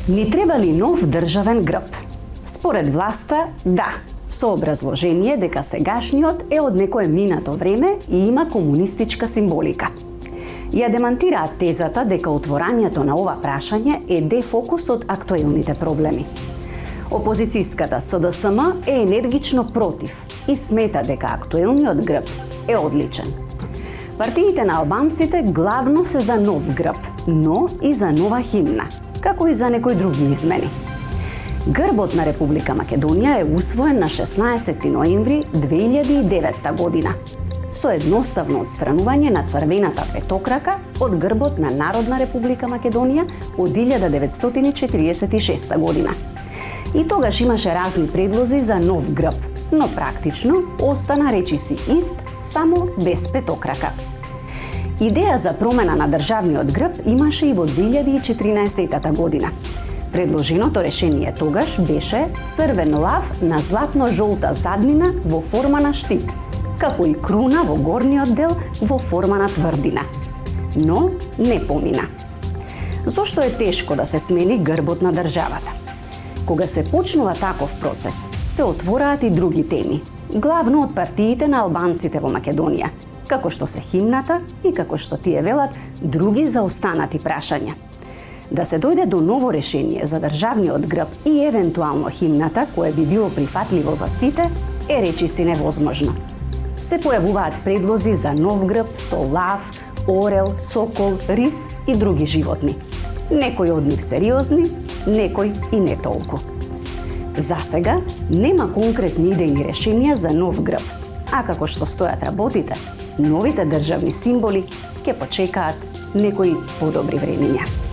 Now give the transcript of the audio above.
Ни треба ли нов државен грб? Според власта, да, со образложение дека сегашниот е од некое минато време и има комунистичка символика. Ја демантираат тезата дека отворањето на ова прашање е дефокус од актуелните проблеми. Опозицијската СДСМ е енергично против и смета дека актуелниот грб е одличен. Партиите на албанците главно се за нов грб, но и за нова химна, како и за некои други измени. Грбот на Република Македонија е усвоен на 16 ноември 2009 година, со едноставно отстранување на црвената петокрака од грбот на Народна Република Македонија од 1946 година. И тогаш имаше разни предлози за нов грб, но практично остана речиси ист, само без петокрака. Идеја за промена на државниот грб имаше и во 2014 година. Предложеното решение тогаш беше црвен лав на златно-жолта заднина во форма на штит, како и круна во горниот дел во форма на тврдина. Но не помина. Зошто е тешко да се смени грбот на државата? Кога се почнува таков процес, се отвораат и други теми, главно од партиите на албанците во Македонија, како што се химната и како што тие велат други заостанати прашања. Да се дојде до ново решение за државниот грб и евентуално химната, кое би било прифатливо за сите, е речиси невозможно. Се појавуваат предлози за нов грб со лав, орел, сокол, рис и други животни. Некои од нив сериозни, некои и не толку. За сега нема конкретни идејни решенија за нов грб, а како што стојат работите, новите државни символи ќе почекаат некои подобри времиња.